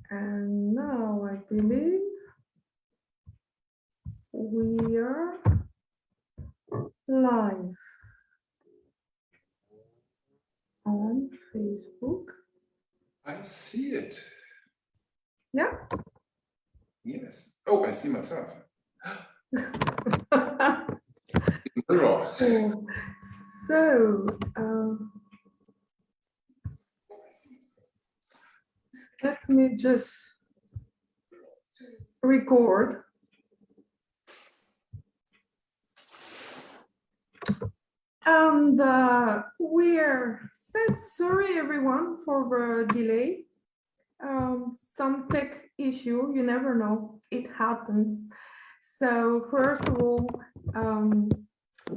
And now I believe we are live on Facebook. I see it. Yeah? Yes. Oh, I see myself. Mirror. Oh, so, let me just record. And we're sorry everyone for the delay. Some tech issue, you never know, it happens. So first of all,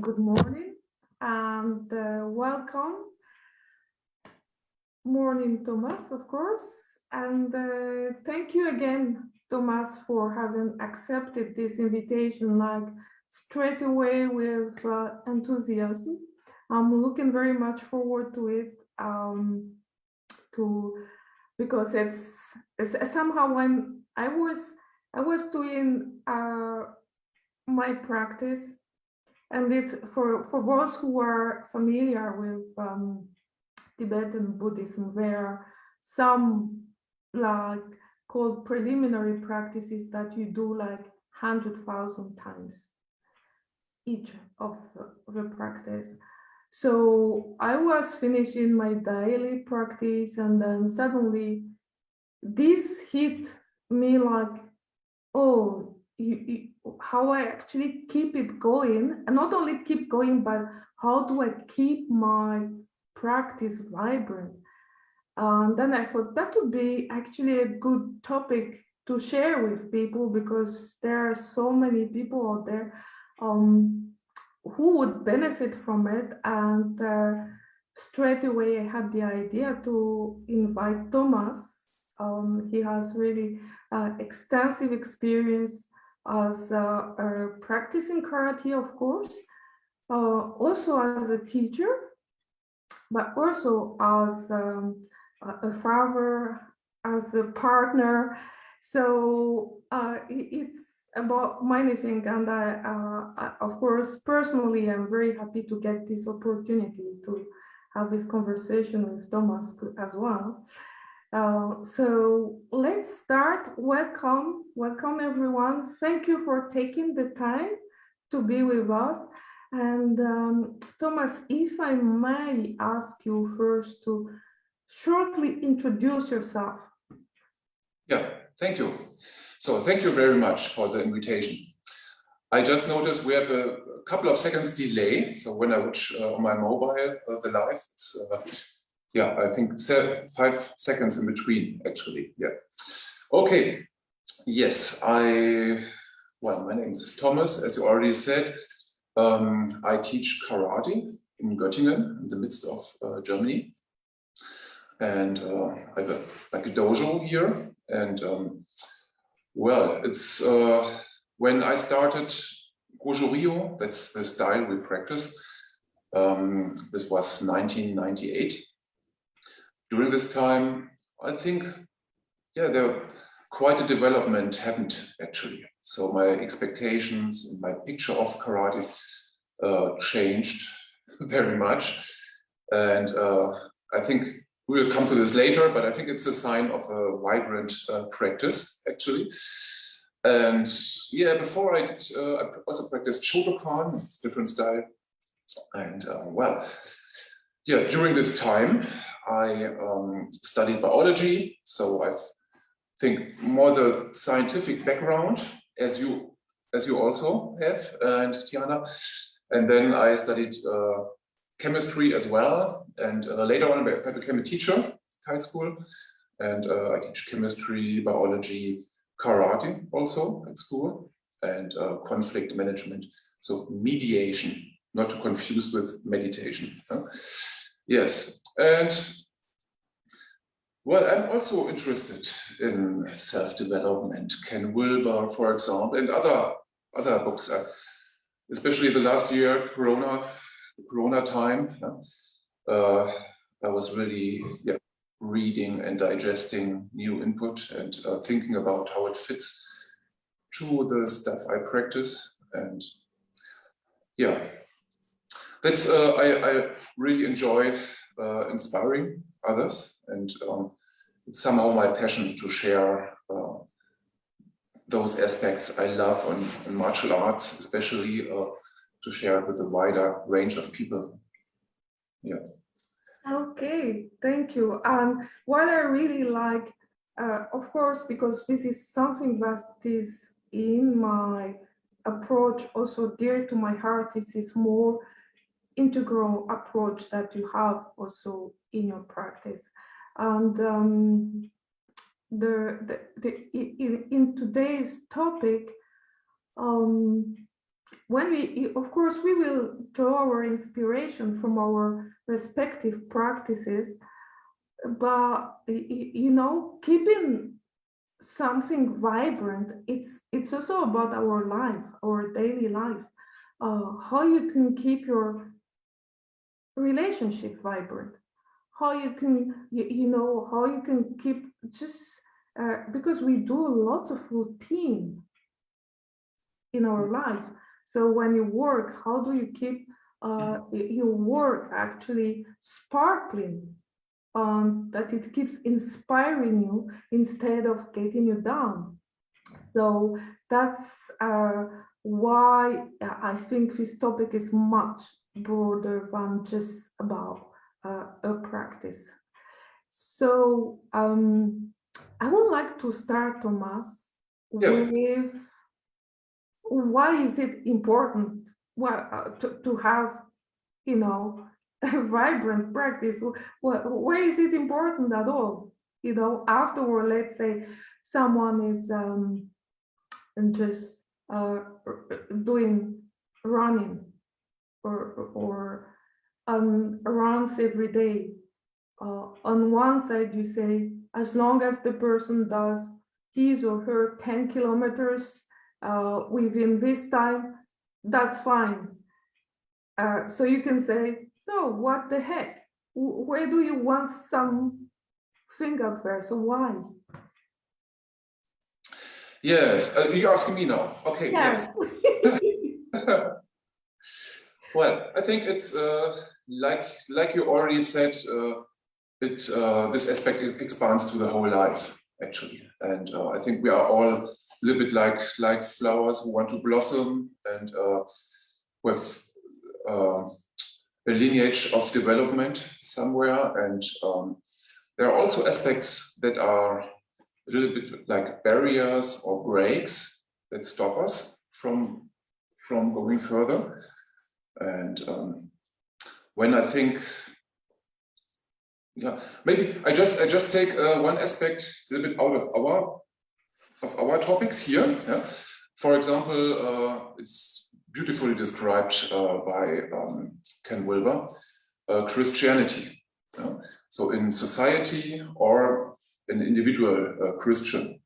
good morning and welcome. Morning, Thomas, of course. And thank you again, Thomas, for having accepted this invitation like straight away with enthusiasm. I'm looking very much forward to it, because it's somehow when I was doing my practice, and it's for those who are familiar with Tibetan Buddhism, there are some like called preliminary practices that you do like 100,000 times each of the practice. So I was finishing my daily practice, and then suddenly this hit me like, oh, how I actually keep it going, and not only keep going, but how do I keep my practice vibrant? And then I thought that would be actually a good topic to share with people, because there are so many people out there who would benefit from it. And straight away I had the idea to invite Thomas. He has really extensive experience as practicing karate, of course, also as a teacher, but also as a father, as a partner. So it's about many things, and I, of course, personally, I'm very happy to get this opportunity to have this conversation with Thomas as well. So let's start. Welcome everyone. Thank you for taking the time to be with us. And Thomas, if I may ask you first to shortly introduce yourself. Yeah, thank you. So thank you very much for the invitation. I just noticed we have a couple of seconds delay. So when I watch on my mobile the live, it's yeah, I think 5 seconds in between actually. Yeah. Okay. Yes, well, my name is Thomas, as you already said. I teach karate in Göttingen, in the midst of Germany. And I have like a dojo here. And well, it's when I started Goju, that's the style we practice. This was 1998. During this time, I think, yeah, there quite a development happened actually. So my expectations and my picture of karate changed very much. And I think we will come to this later, but I think it's a sign of a vibrant practice actually. And yeah, before I did, I also practiced Shotokan, it's a different style. And well, yeah, during this time, I studied biology. So I think more the scientific background, as you also have, and Tiana. And then I studied chemistry as well. And later on, I became a teacher at high school. And I teach chemistry, biology, karate also at school, and conflict management. So mediation, not to confuse with meditation. Yes, and well, I'm also interested in self-development, Ken Wilber, for example, and other books, especially the last year, Corona time. I was really reading and digesting new input and thinking about how it fits to the stuff I practice. And yeah, that's I really enjoy inspiring others, and it's somehow my passion to share those aspects I love on martial arts, especially to share it with a wider range of people. Yeah. Okay, thank you. What I really like, of course, because this is something that is in my approach, also dear to my heart, is this more integral approach that you have also in your practice. And in today's topic, when we, of course, we will draw our inspiration from our respective practices, but you know, keeping something vibrant, it's also about our life, our daily life, how you can keep your relationship vibrant, how you can, you know, how you can keep just, because we do lots of routine in our life. So when you work, how do you keep your work actually sparkling, that it keeps inspiring you instead of getting you down? So that's why I think this topic is much broader than just about a practice. So I would like to start, Thomas, with why is it important, well, to have, you know, a vibrant practice? Why is it important at all? You know, afterward, let's say someone is just doing running or runs every day. On one side, you say, as long as the person does his or her 10 kilometers within this time, that's fine. So you can say, so what the heck? Where do you want something up there? So why? Yes, you're asking me now. Okay, yes. Well, I think it's like you already said, this aspect expands to the whole life, actually. And I think we are all a little bit like flowers who want to blossom, and with a lineage of development somewhere. And there are also aspects that are a little bit like barriers or breaks that stop us from going further. And when I think, yeah, maybe I just take one aspect a little bit out of our topics here. Yeah? For example, it's beautifully described by Ken Wilber, Christianity. So in society or an individual Christian,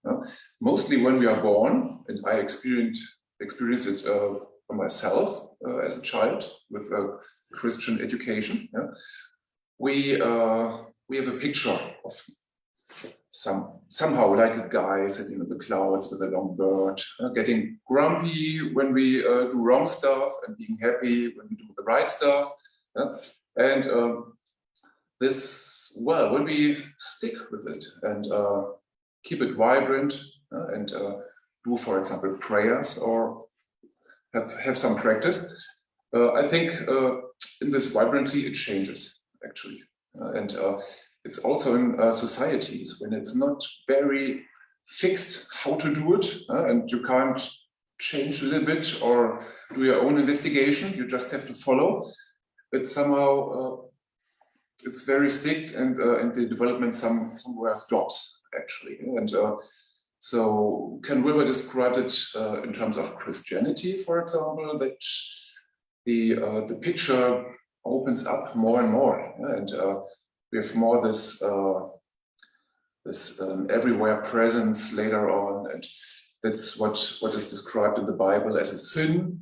mostly when we are born, and I experienced it myself as a child with a Christian education. We have a picture of somehow like a guy sitting in the clouds with a long beard, getting grumpy when we do wrong stuff and being happy when we do the right stuff. And this, well, when we stick with it and keep it vibrant and do, for example, prayers or have some practice, I think in this vibrancy it changes, actually. And it's also in societies when it's not very fixed how to do it, and you can't change a little bit or do your own investigation, you just have to follow. But somehow it's very strict, and the development somewhere stops, actually. And so Ken Wilber described it in terms of Christianity, for example, that the picture opens up more and more, and we have more this everywhere presence later on, and that's what is described in the Bible as a sin.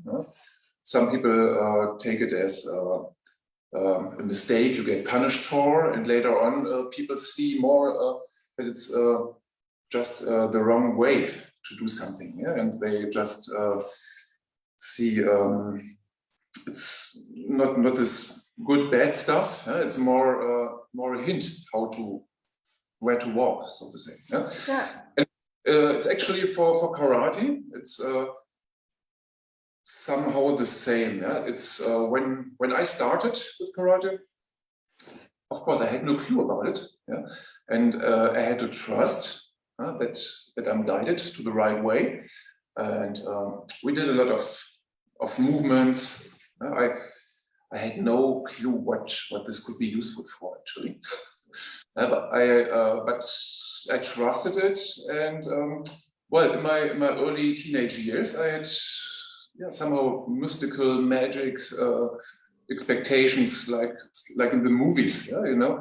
Some people take it as a mistake you get punished for, and later on people see more that it's just the wrong way to do something, yeah? And they just see it's not this good bad stuff. It's more a hint where to walk, so to say. Yeah. Yeah. And it's actually for karate. It's somehow the same. Yeah. It's when I started with karate. Of course, I had no clue about it. Yeah. And I had to trust that I'm guided to the right way. And we did a lot of movements. I had no clue what this could be useful for, actually. But I trusted it, and well, in my early teenage years, I had somehow mystical magic expectations, like in the movies, yeah, you know.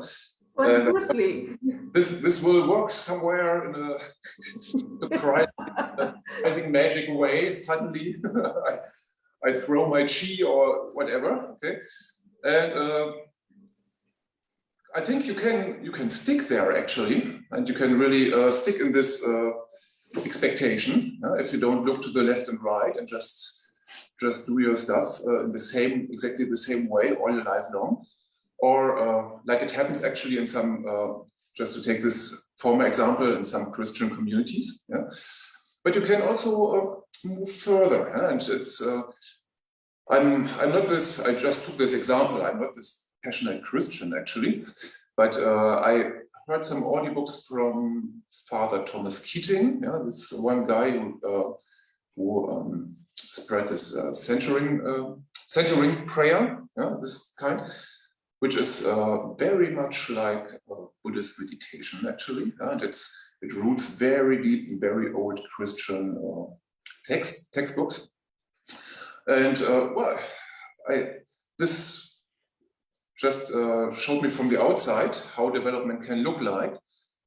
Like Bruce Lee. This will work somewhere in a surprising magic way. Suddenly, I throw my chi or whatever, okay, and I think you can stick there actually, and you can really stick in this expectation if you don't look to the left and right and just do your stuff in exactly the same way all your life long, or like it happens actually in some just to take this former example in some Christian communities, yeah. But you can also move further, and it's I'm not this. I just took this example. I'm not this passionate Christian actually, but I heard some audiobooks from Father Thomas Keating. Yeah, this one guy who spread this centering prayer. Yeah, this kind, which is very much like Buddhist meditation actually, and it roots very deep in very old Christian textbooks. And well, this just showed me from the outside how development can look like.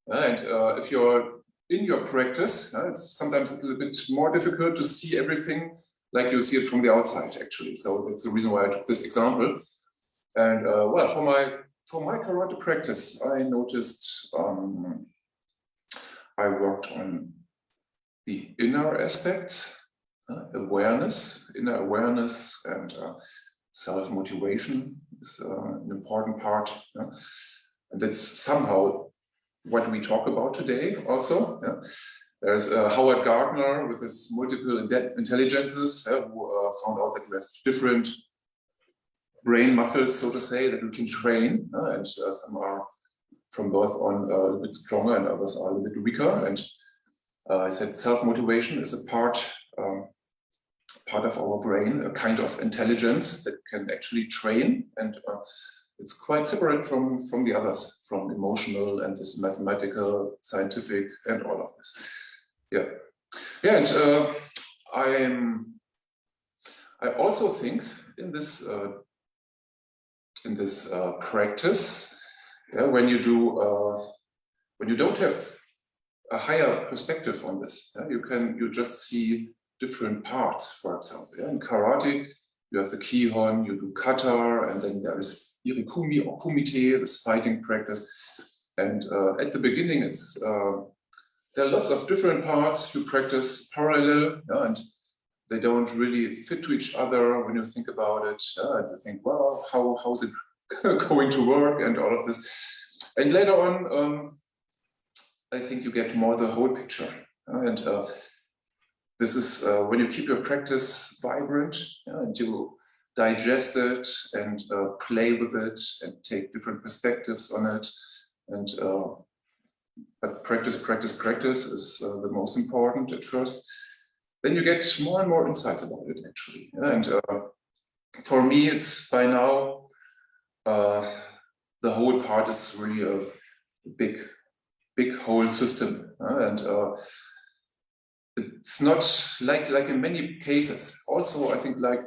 And if you're in your practice, it's sometimes a little bit more difficult to see everything like you see it from the outside, actually. So that's the reason why I took this example. And well, for my karate practice, I noticed I worked on the inner aspects. Inner awareness, and self-motivation is an important part. Yeah? And that's somehow what we talk about today also. Yeah? There's Howard Gardner with his multiple intelligences who found out that we have different brain muscles, so to say, that we can train. And some are from birth on a little bit stronger and others are a little bit weaker. And I said self-motivation is a part of our brain, a kind of intelligence that can actually train, and it's quite separate from the others, from emotional and this mathematical, scientific, and all of this. Yeah, yeah, and I also think in this practice, yeah, when you don't have a higher perspective on this, yeah, you just see different parts, for example. Yeah? In karate, you have the kihon, you do kata, and then there is irikumi or kumite, this fighting practice. And at the beginning, there are lots of different parts you practice parallel, yeah? And they don't really fit to each other when you think about it. And you think, well, how is it going to work, and all of this. And later on, I think you get more the whole picture. And this is when you keep your practice vibrant, yeah, and you digest it and play with it and take different perspectives on it. And but practice is the most important at first. Then you get more and more insights about it, actually. And for me, it's by now the whole part is really a big whole system, and it's not like in many cases. Also, I think like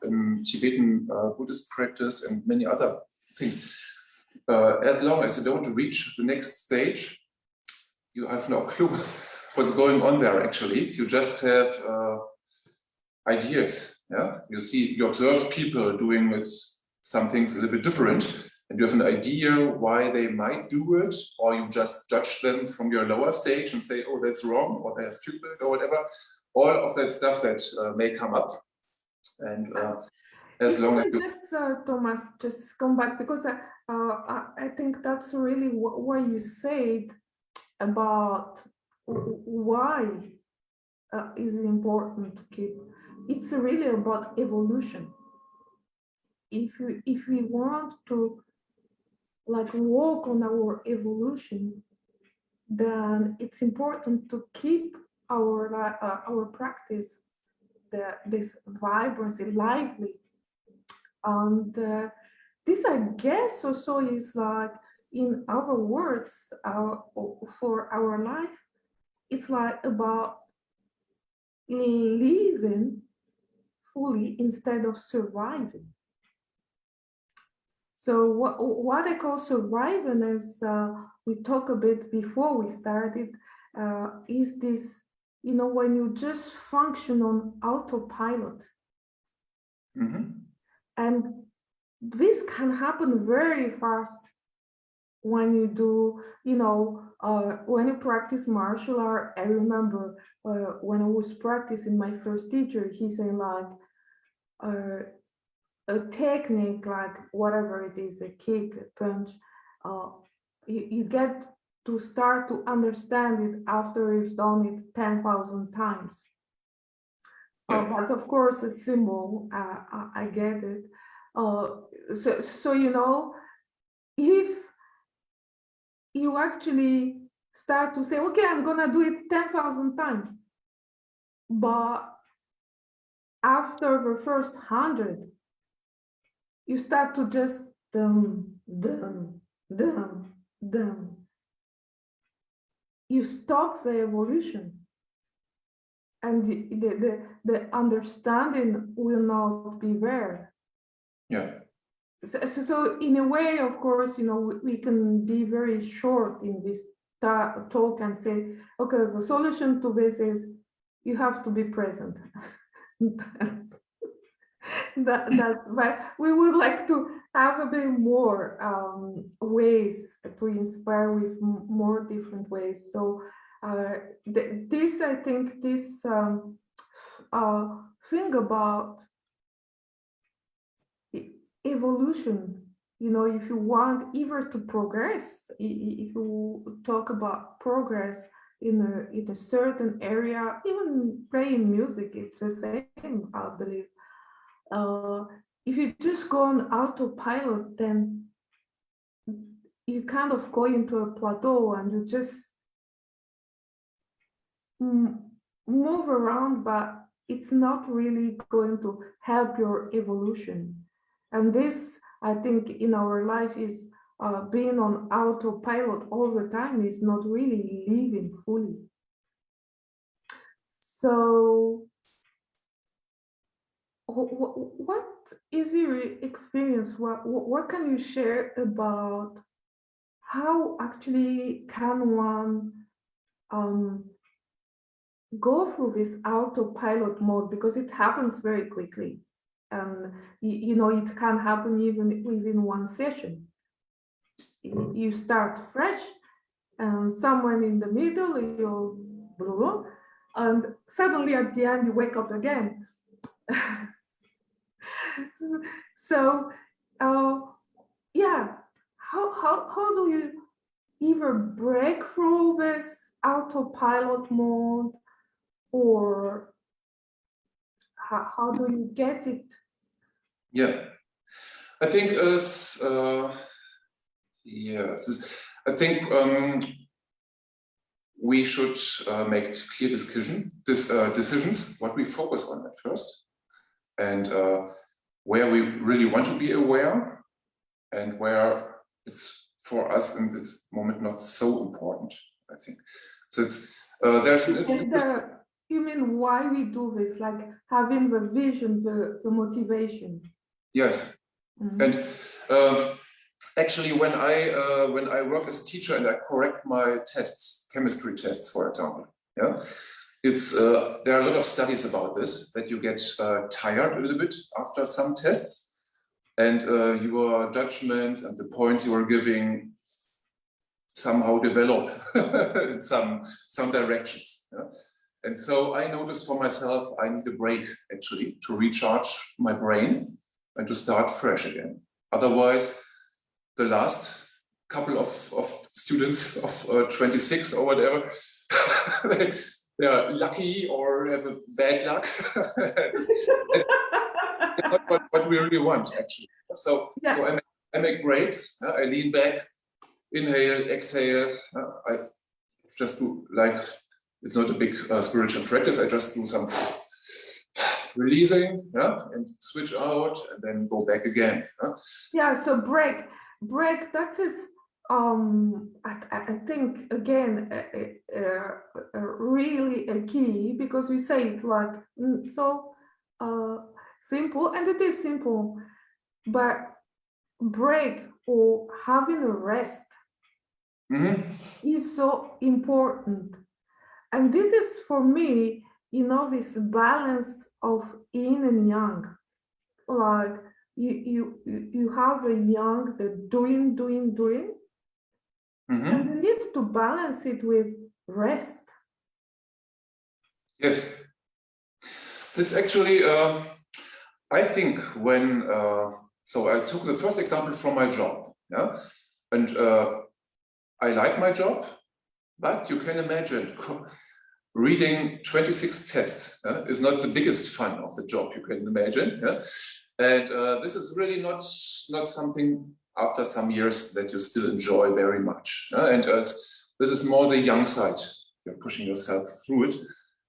in Tibetan Buddhist practice and many other things, as long as you don't reach the next stage, you have no clue what's going on there. Actually, you just have ideas. Yeah, you observe people doing it some things a little bit different, and you have an idea why they might do it, or you just judge them from your lower stage and say, oh, that's wrong, or they're stupid, or whatever. All of that stuff that may come up. And as long as you... Just, Thomas, just come back, because I think that's really what you said about why is it important to keep. It's really about evolution. If we want to like work on our evolution, then it's important to keep our practice, this vibrancy, lively. And this, I guess, also is like, in other words, for our life, it's like about living fully instead of surviving. So what I call surviving is, we talked a bit before we started, is this, you know, when you just function on autopilot. Mm-hmm. And this can happen very fast when you do, you know, when you practice martial art. I remember when I was practicing, my first teacher, he said like, a technique, like whatever it is, a kick, a punch, you get to start to understand it after you've done it 10,000 times. But of course, a symbol, I get it. So you know, if you actually start to say, okay, I'm gonna do it 10,000 times, but after the first 100, you start to just dum. You stop the evolution, and the understanding will not be there. Yeah. So in a way, of course, you know, we can be very short in this talk and say, okay, the solution to this is you have to be present. That's but we would like to have a bit more ways to inspire with more different ways. So this, I think, this thing about evolution, you know, if you want either to progress, if you talk about progress in a certain area, even playing music, it's the same, I believe. If you just go on autopilot, then you kind of go into a plateau and you just move around, but it's not really going to help your evolution. And this, I think, in our life is being on autopilot all the time is not really living fully. So what is your experience? What can you share about how actually can one go through this autopilot mode? Because it happens very quickly. You know, it can happen even within one session. You start fresh, and somewhere in the middle, you and suddenly at the end you wake up again. So, yeah, how do you either break through this autopilot mode, or how do you get it? Yeah, I think as yes, I think we should make clear decisions what we focus on at first, and where we really want to be aware, and where it's for us in this moment not so important, I think. So it's there's you mean why we do this, like having the vision, the motivation? Yes. Mm-hmm. And actually, when I work as a teacher and I correct my tests, chemistry tests, for example, yeah, it's there are a lot of studies about this, that you get tired a little bit after some tests, and your judgments and the points you are giving somehow develop in some directions. Yeah? And so I noticed for myself, I need a break actually to recharge my brain and to start fresh again. Otherwise, the last couple of students of 26 or whatever, they are lucky or have a bad luck. It's not what we really want actually. So, yeah. so I make breaks, I lean back, inhale, exhale. I just do like, it's not a big spiritual practice. I just do some releasing, and switch out and then go back again. Yeah, so break, that is, I think, again, really a key, because we say it like so simple, and it is simple, but break or having a rest is so important. And this is for me, this balance of yin and yang. Like you have a yang, the doing, and you need to balance it with rest. Yes, it's actually, I think when, so I took the first example from my job, and I like my job, but you can imagine reading 26 tests is not the biggest fun of the job you can imagine. And this is really not something after some years that you still enjoy very much. And this is more the young side. You're pushing yourself through it.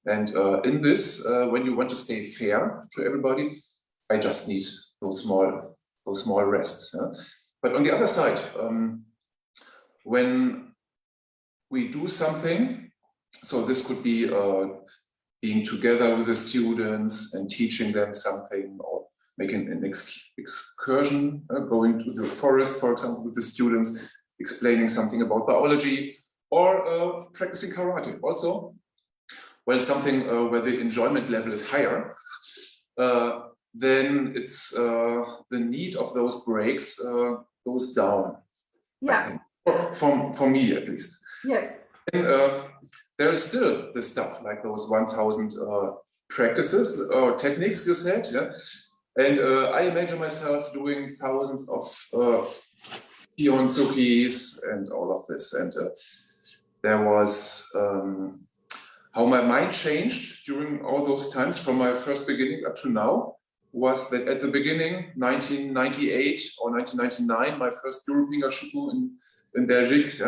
And in this, when you want to stay fair to everybody, I just need those small rests. But on the other side, when we do something, so this could be being together with the students and teaching them something, or making an excursion, going to the forest, for example, with the students, explaining something about biology, or practicing karate also. Well, something where the enjoyment level is higher, then it's the need of those breaks goes down. Yeah. I think, for me at least. Yes. And, there is still this stuff like those 1,000 practices or techniques you said, and I imagine myself doing thousands of Kiyonsukis and all of this. And there was how my mind changed during all those times from my first beginning up to now was that at the beginning, 1998 or 1999, my first European Shuku in Belgique,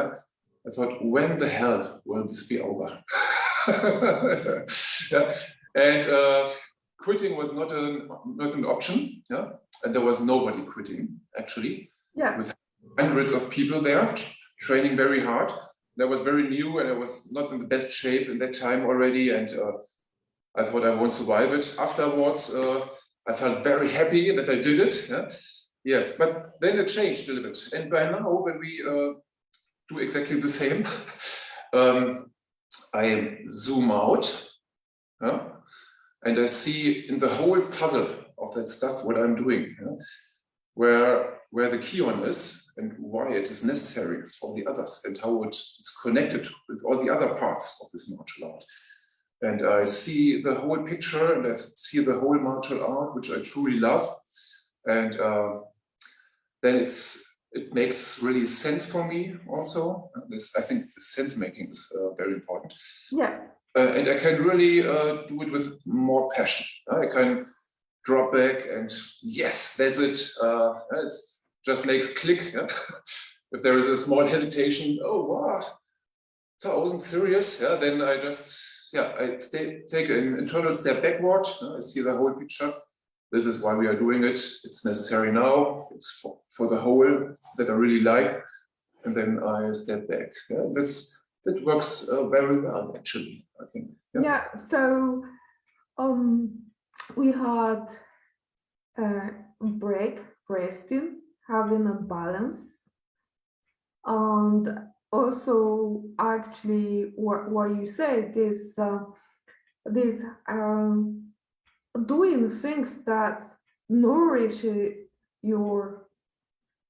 I thought, when the hell will this be over? And quitting was not an option, and there was nobody quitting actually. With hundreds of people there training very hard. I was very new and I was not in the best shape in that time already, and I thought I won't survive it. Afterwards, I felt very happy that I did it. Yes, but then it changed a little bit, and by now when we do exactly the same, I zoom out, and I see in the whole puzzle of that stuff what I'm doing, where the Kion is and why it is necessary for the others and how it's connected with all the other parts of this martial art. And I see the whole picture and I see the whole martial art, which I truly love. And then it makes really sense for me also. I think the sense making is very important. And I can really do it with more passion. I can drop back and yes, that's it. It just makes click. If there is a small hesitation, oh wow, so I wasn't serious. Then I just I take an internal step backward. I see the whole picture. This is why we are doing it. It's necessary now. It's for the whole that I really like. And then I step back. That works very well, actually, I think. So we had break, resting, having a balance. And also, actually, what you said is doing things that nourish your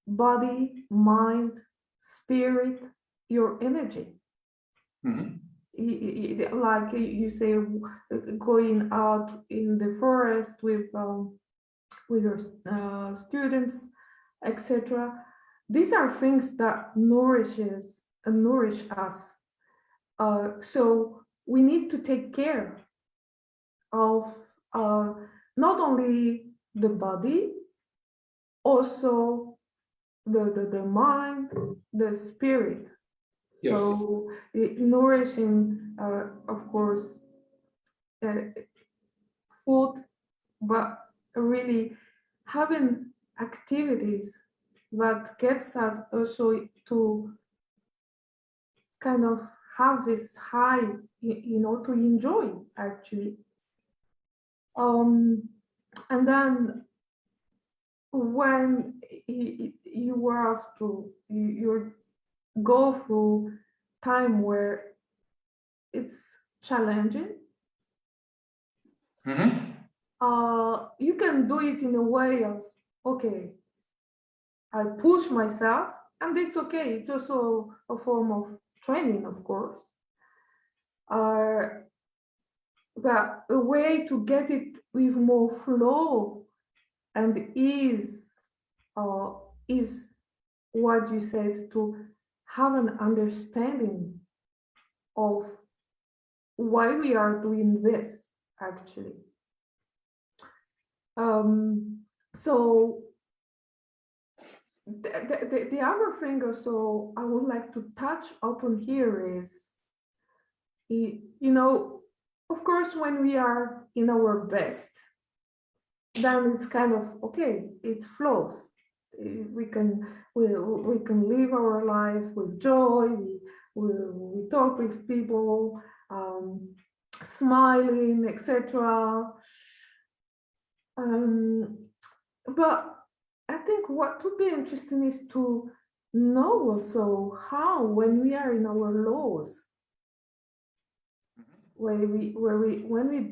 body, mind, spirit, your energy. Like you say, going out in the forest with your students, etc. These are things that nourish us. So we need to take care of not only the body, also the mind, the spirit. Yes. So nourishing, of course, food, but really having activities that gets us also to kind of have this high, to enjoy actually. And then when you have to you go through time where it's challenging, you can do it in a way of, okay, I push myself, and it's okay. It's also a form of training, of course. But a way to get it with more flow and ease is what you said, to have an understanding of why we are doing this, actually. So the other thing also I would like to touch upon here is, of course, when we are in our best, then it's kind of okay, it flows. We can live our life with joy. We talk with people, smiling, etc. But I think what would be interesting is to know also how, when we are in our lows, when we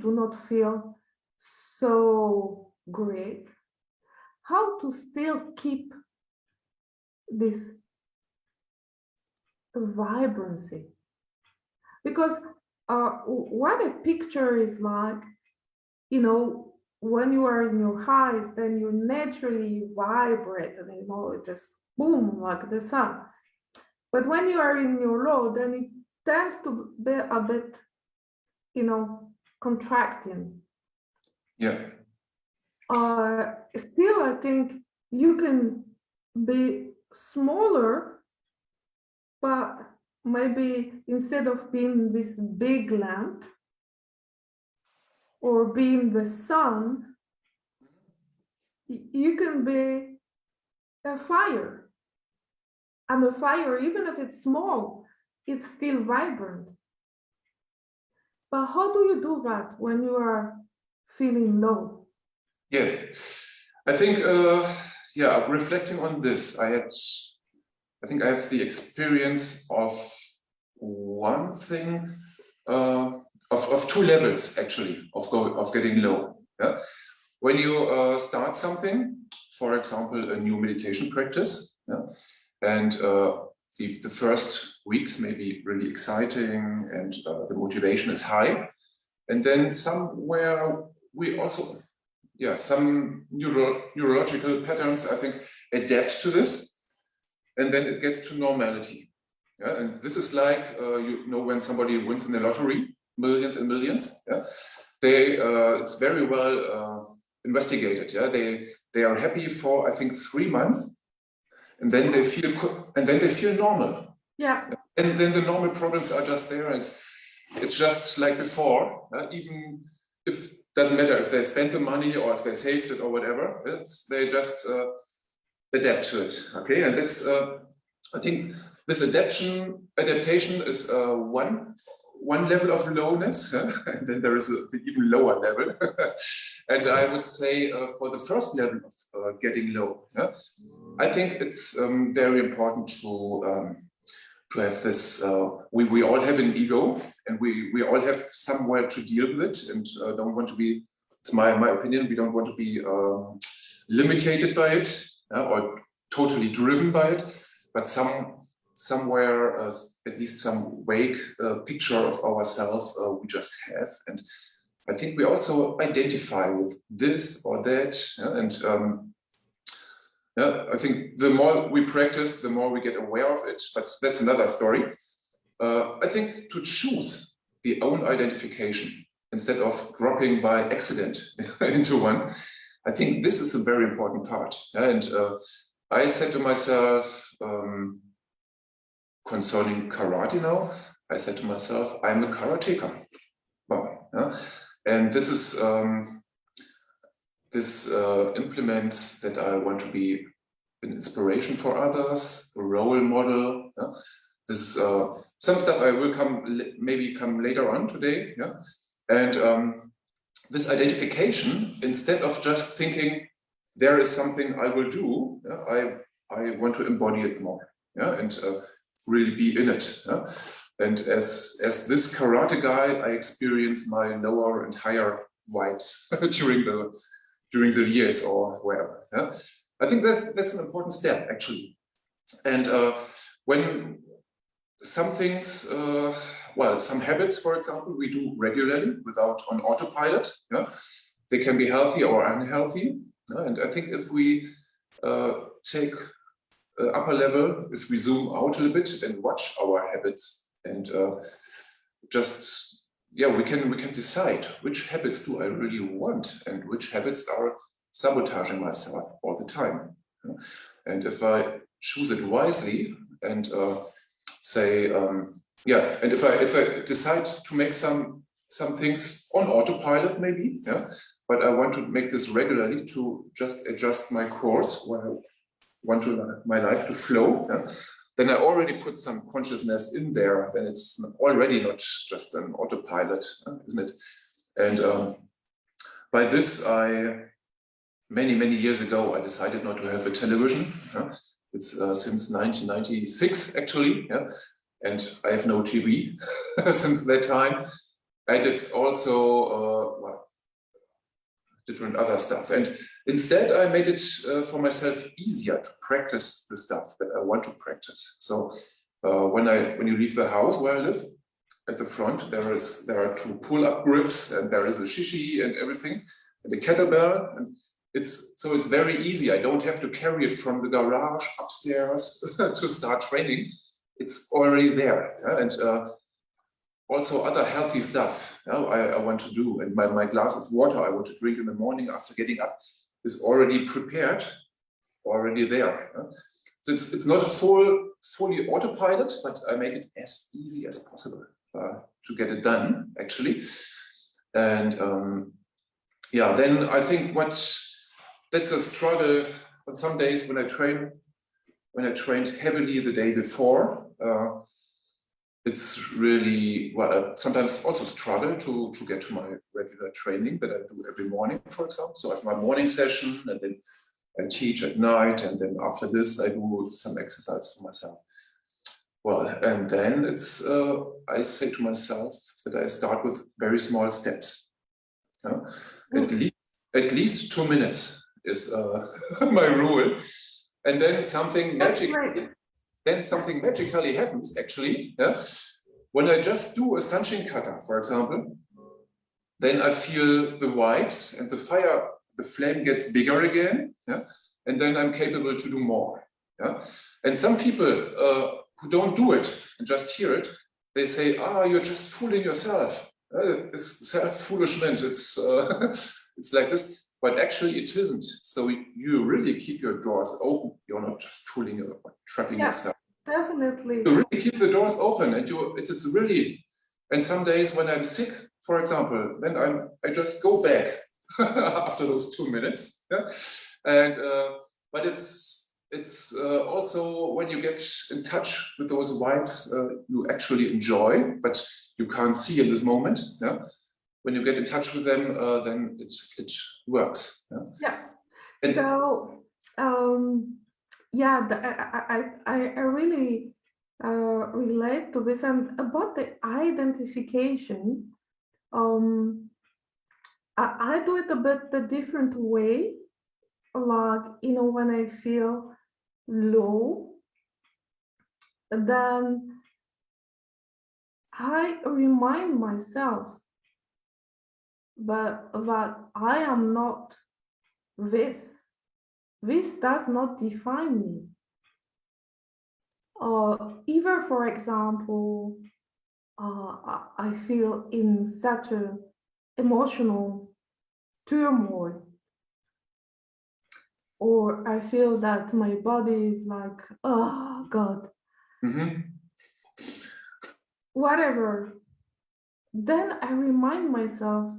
do not feel so great, how to still keep this vibrancy. Because what a picture is like, when you are in your highs, then you naturally vibrate, and it just boom, like the sun. But when you are in your low, then it tends to be a bit, contracting. Yeah. Still, I think you can be smaller, but maybe instead of being this big lamp or being the sun, you can be a fire. And a fire, even if it's small, it's still vibrant. But how do you do that when you are feeling low? Yes, I think, reflecting on this, I think I have the experience of one thing, of two levels actually of getting low. Yeah? When you start something, for example, a new meditation practice, yeah? And the first weeks may be really exciting, and the motivation is high, and then somewhere we also, some neurological patterns, I think, adapt to this, and then it gets to normality. Yeah? And this is like, when somebody wins in the lottery, millions and millions, yeah? It's very well investigated. Yeah, they are happy for, I think, 3 months, and then they feel normal. Yeah. And then the normal problems are just there. It's just like before. Even if doesn't matter if they spent the money or if they saved it or whatever. They just adapt to it. Okay, and that's I think this adaptation is one level of lowness, and then there is the even lower level. And I would say for the first level of getting low, I think it's very important to have this. We all have an ego, and we all have somewhere to deal with it, and don't want to be. It's my opinion. We don't want to be limited by it or totally driven by it, but somewhere, at least some vague picture of ourselves we just have. And I think we also identify with this or that. I think the more we practice, the more we get aware of it, but that's another story. I think to choose the own identification instead of dropping by accident into one, I think this is a very important part. And I said to myself, concerning karate now, I said to myself, I'm a karateka. Wow. And this is this implements that I want to be an inspiration for others, a role model. This is some stuff I will maybe come later on today. And this identification, instead of just thinking there is something I will do, I want to embody it more, and really be in it. And as this karate guy, I experience my lower and higher vibes during the years or wherever. I think that's an important step actually. And when some things, some habits, for example, we do regularly without on autopilot. They can be healthy or unhealthy. And I think if we take upper level, if we zoom out a little bit and watch our habits and we can decide which habits do I really want and which habits are sabotaging myself all the time. And if I choose it wisely and and if I decide to make some things on autopilot maybe, but I want to make this regularly to just adjust my course when I want my life to flow, then I already put some consciousness in there, then it's already not just an autopilot, isn't it? And by this, many years ago, I decided not to have a television. It's since 1996, actually, and I have no TV since that time. And it's also different other stuff. And instead, I made it for myself easier to practice the stuff that I want to practice. So when you leave the house where I live, at the front there are 2 pull-up grips, and there is a shishi and everything, and a kettlebell, and it's very easy. I don't have to carry it from the garage upstairs to start training. It's already there, and also other healthy stuff I want to do. And my glass of water I want to drink in the morning after getting up is already prepared, already there. So it's not a fully autopilot, but I make it as easy as possible to get it done, actually. And then I think that's a struggle on some days when I trained heavily the day before. It's really, sometimes also struggle to get to my regular training that I do every morning, for example. So I have my morning session, and then I teach at night, and then after this I do some exercise for myself. Well, and then it's, I say to myself that I start with very small steps. At least 2 minutes is my rule. And then something magically happens, actually. When I just do a Sanshin kata, for example, then I feel the vibes and the flame gets bigger again. And then I'm capable to do more. And some people who don't do it and just hear it, they say, you're just fooling yourself. It's self-foolishment. It's like this. But actually it isn't. So you really keep your doors open. You're not just fooling or trapping yourself. Definitely. You really keep the doors open, and it is really. And some days when I'm sick, for example, then I just go back after those 2 minutes. And but it's also when you get in touch with those vibes you actually enjoy, but you can't see in this moment. When you get in touch with them, then it works. And so I really relate to this. And about the identification, I do it a bit a different way. like, when I feel low, then I remind myself that I am not this. This does not define me. Either, for example, I feel in such a emotional turmoil, or I feel that my body is like, oh God, whatever. Then I remind myself,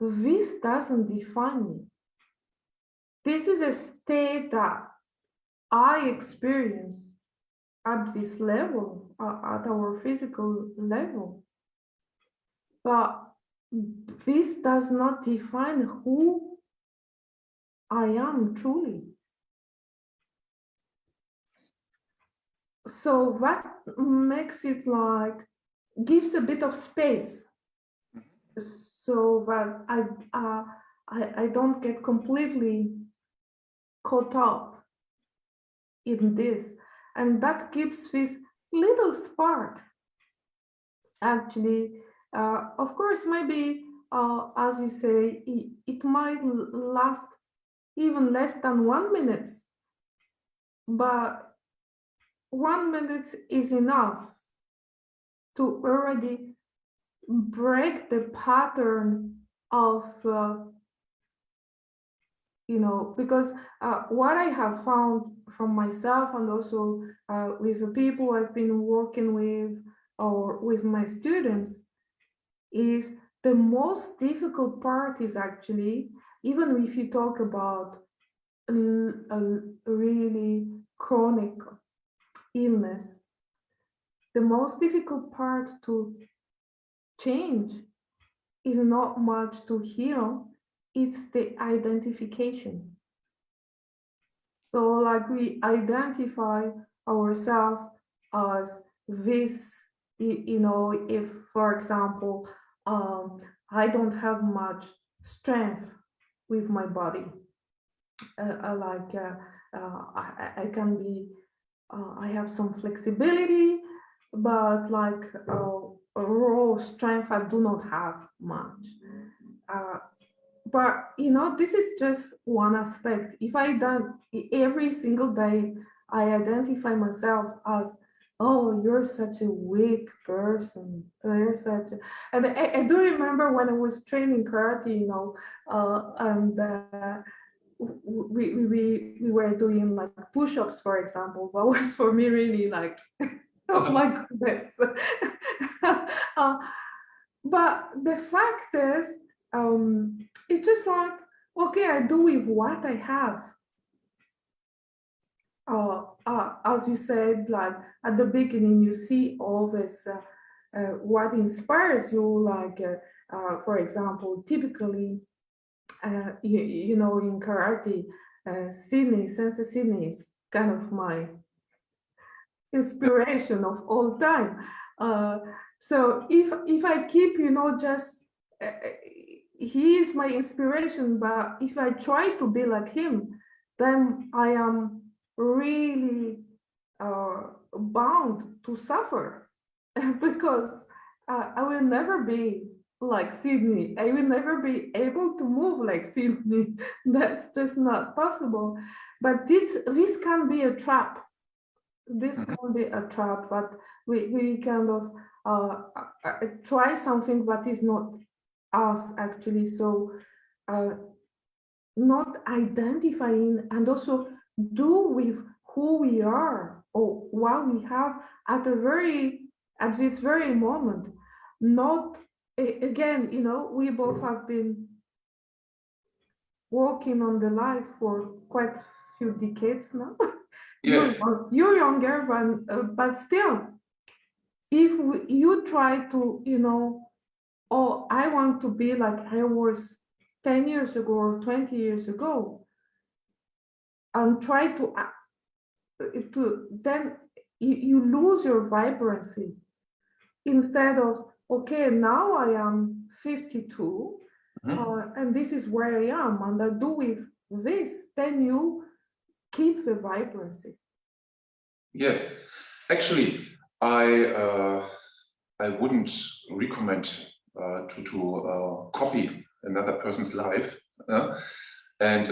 this doesn't define me. This is a state that I experience at this level, at our physical level. But this does not define who I am truly. So that makes it like, gives a bit of space, so that I don't get completely caught up in this. And that gives this little spark, actually. Of course, maybe, as you say, it might last even less than 1 minute, but 1 minute is enough to already break the pattern of, because what I have found from myself, and also with the people I've been working with, or with my students, is the most difficult part is actually, even if you talk about a really chronic illness, the most difficult part to change is not much to heal, it's the identification. So like, we identify ourselves as this, if, for example, I don't have much strength with my body, I can be, I have some flexibility, but like raw strength, I do not have much. But this is just one aspect. If I done every single day, I identify myself as, oh, you're such a weak person. You're such a... And I do remember when I was training karate, and we were doing like push-ups, for example. That was for me really like, oh my goodness. But the fact is, it's just like, okay, I do with what I have. As you said, like at the beginning, you see all this, what inspires you, like, for example, typically, in karate, Sensei Sydney is kind of my inspiration of all time. So if I keep, just, he is my inspiration, but if I try to be like him, then I am really bound to suffer because I will never be like Sydney. I will never be able to move like Sydney. That's just not possible. But this can be a trap. This can be a trap, but we kind of try something that is not us, actually. So not identifying, and also do with who we are or what we have at this very moment. Not, again, we both have been working on the life for quite a few decades now. Yes. You're younger, but still, if you try to, oh, I want to be like I was 10 years ago or 20 years ago, and try to then you lose your vibrancy. Instead of, okay, now I am 52, and this is where I am, and I do with this, then you keep the vibrancy. Yes, actually, I wouldn't recommend to copy another person's life, and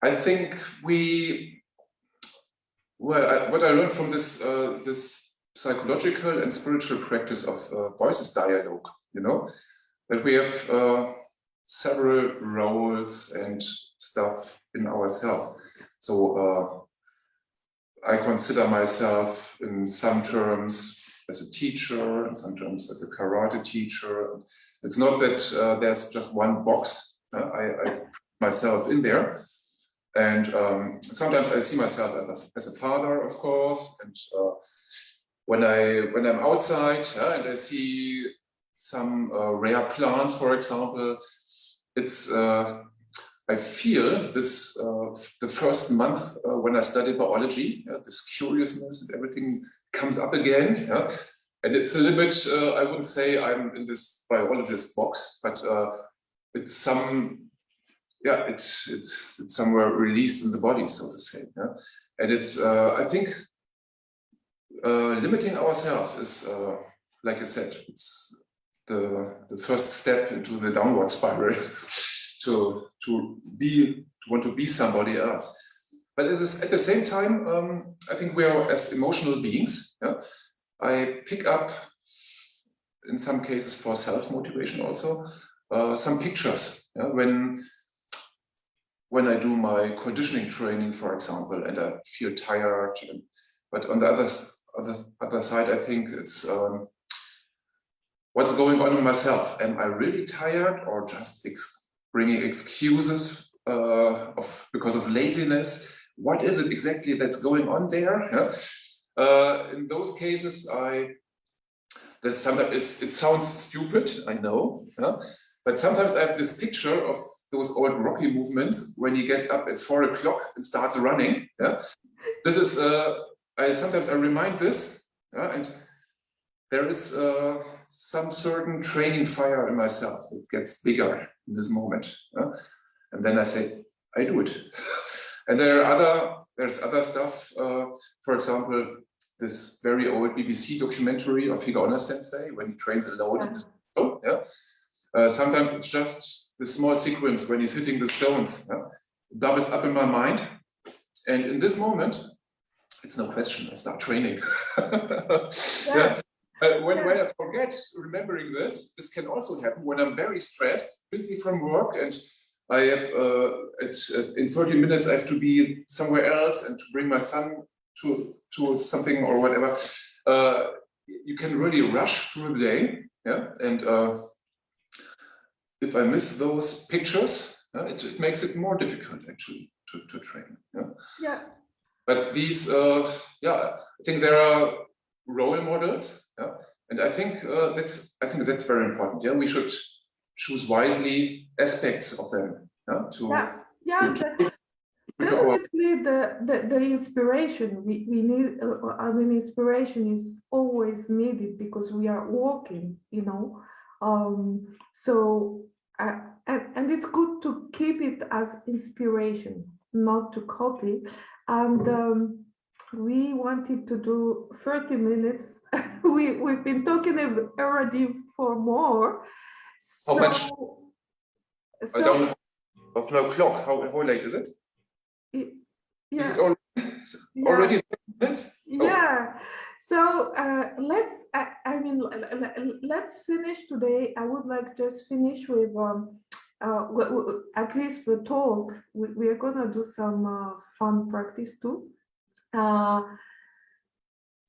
I think what I learned from this psychological and spiritual practice of voices dialogue, that we have several roles and stuff in ourselves. So I consider myself in some terms as a teacher, in some terms as a karate teacher. It's not that there's just one box. I put myself in there. And sometimes I see myself as a father, of course. And when I'm outside and I see some rare plants, for example, it's I feel this the first month when I studied biology, this curiousness and everything comes up again. And it's a little bit, I wouldn't say I'm in this biologist box, but it's somewhere released in the body, so to say. And it's, I think, limiting ourselves is, like I said, it's the first step into the downward spiral. to want to be somebody else. But at the same time, I think we are as emotional beings. I pick up, in some cases for self-motivation also, some pictures. When I do my conditioning training, for example, and I feel tired, but on the other side, I think it's what's going on in myself. Am I really tired, or just bringing excuses because of laziness? What is it exactly that's going on there? In those cases, sometimes it sounds stupid, I know, but sometimes I have this picture of those old Rocky movements when he gets up at 4 o'clock and starts running. This is sometimes I remind this, and there is some certain training fire in myself that gets bigger in this moment, and then I say, I do it. And there's other stuff. For example, this very old BBC documentary of Higaonna Sensei when he trains alone in the stone. Sometimes it's just the small sequence when he's hitting the stones. It bubbles up in my mind, and in this moment, it's no question. I start training. When I forget remembering this can also happen when I'm very stressed, busy from work, and I have in 30 minutes I have to be somewhere else and to bring my son to something or whatever. You can really rush through the day, and if I miss those pictures, it makes it more difficult actually to train. But these, I think there are role models, and I think that's very important. We should choose wisely aspects of them. Definitely the inspiration we need. I mean, inspiration is always needed because we are walking, so and it's good to keep it as inspiration, not to copy. And we wanted to do 30 minutes. We've been talking already for more. How much? I don't know. Of no clock. How late is it? Is it already 30 minutes? Yeah. So let's finish today. I would like just finish with at least the talk. We are gonna do some fun practice too.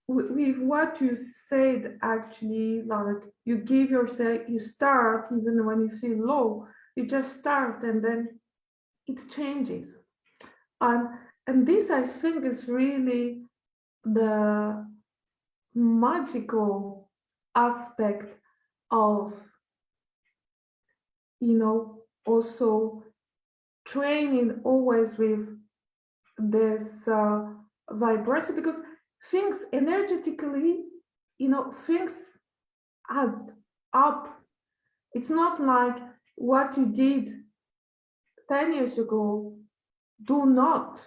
With what you said, actually, like you give yourself, you start even when you feel low, you just start and then it changes. And this, I think, is really the magical aspect of, also training always with this vibration, because things energetically, things add up. It's not like what you did 10 years ago do not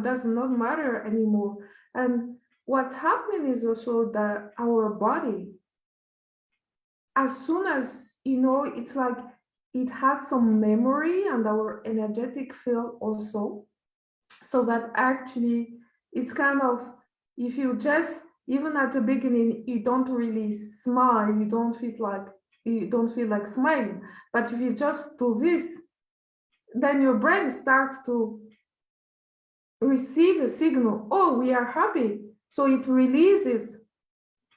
does not matter anymore. And what's happening is also that our body, as soon as, you know, it's like it has some memory, and our energetic field also, so that actually it's kind of, if you just, even at the beginning, you don't really smile, you don't feel like smiling, but if you just do this, then your brain starts to receive a signal, oh, we are happy, so it releases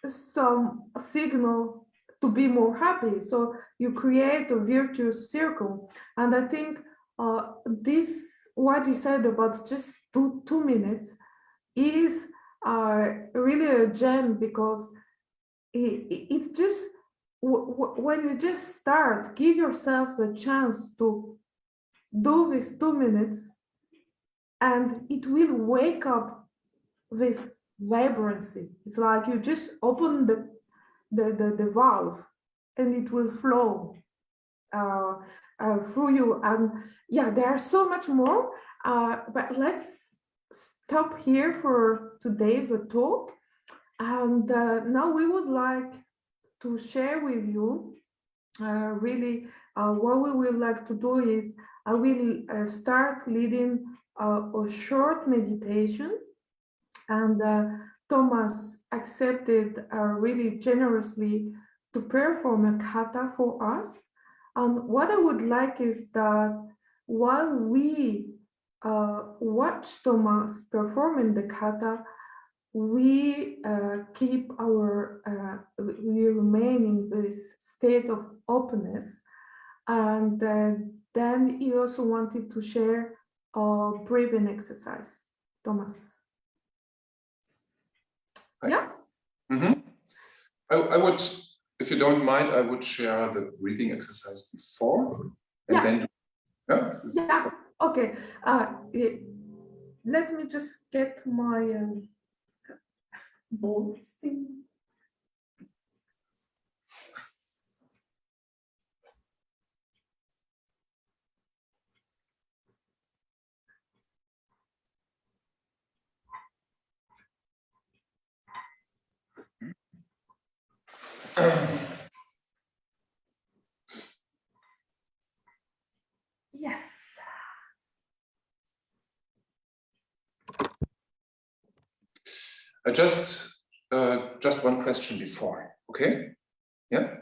some signal to be more happy, so you create a virtuous circle. And I think this, what you said about just 2 minutes is really a gem, because it's just, when you just start, give yourself a chance to do this 2 minutes, and it will wake up this vibrancy. It's like you just open the valve, and it will flow through you. And yeah, there's so much more, but let's stop here for today, the talk. And now we would like to share with you really what we would like to do is I will start leading a short meditation, and Thomas accepted really generously to perform a kata for us. What I would like is that while we watch Thomas performing the kata, we keep we remain in this state of openness. And then he also wanted to share a breathing exercise. Thomas. Right. Yeah. Mm-hmm. I would, if you don't mind, I would share the breathing exercise before, and then. Yeah. Okay. Let me just get my bowl thing. Yes. Just one question before, okay? Yeah.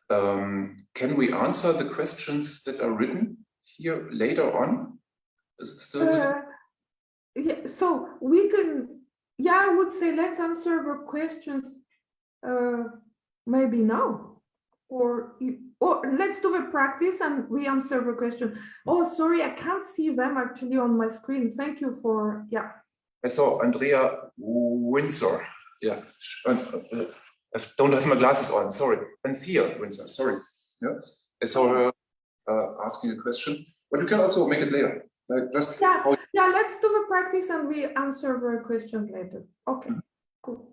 Can we answer the questions that are written here later on? Is it still visible? Yeah, so we can, yeah, I would say let's answer the questions maybe now, or let's do the practice and we answer the question. Oh, sorry, I can't see them actually on my screen. Thank you for, yeah. I saw Andrea Windsor. Yeah, I don't have my glasses on, sorry. Anthea Windsor, sorry. Yeah, I saw her asking a question, but you can also make it later. Like just yeah, let's do the practice and we answer the questions later. Okay, cool.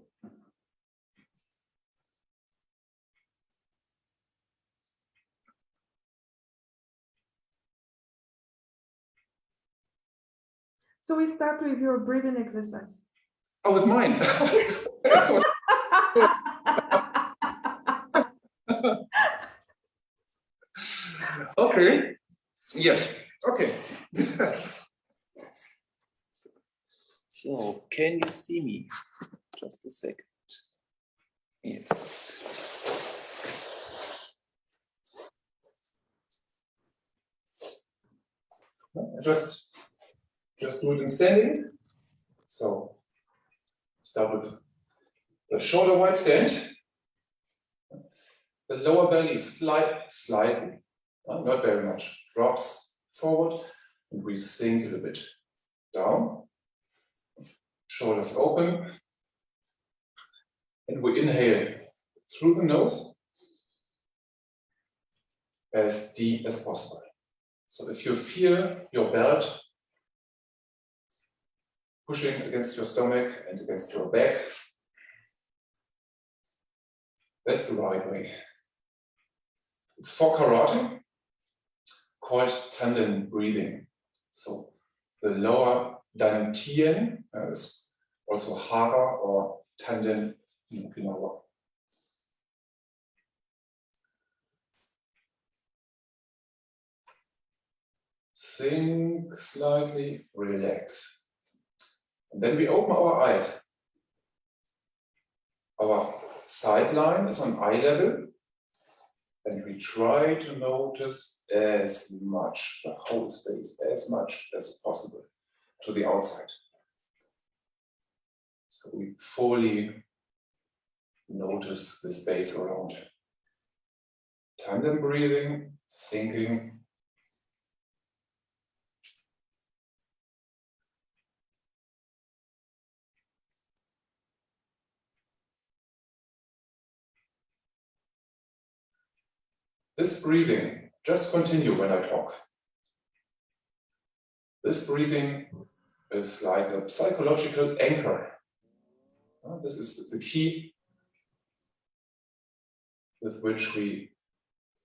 So we start with your breathing exercise. Oh, with mine. Okay. Yes. Okay. So, can you see me? Just a second. Yes. Just do it in standing. So, start with the shoulder wide stand. The lower belly slightly, not very much, drops forward, and we sink a little bit down. Shoulders open, and we inhale through the nose as deep as possible. So if you feel your belt pushing against your stomach and against your back, that's the right way. It's for karate, called tandem breathing. So the lower dantian is also hara or tendon in Okinawa. Think slightly, relax. And then we open our eyes. Our sideline is on eye level, and we try to notice as much, the whole space, as much as possible to the outside. So we fully notice the space around. Tandem breathing, thinking. This breathing, just continue when I talk. This breathing is like a psychological anchor. This is the key with which we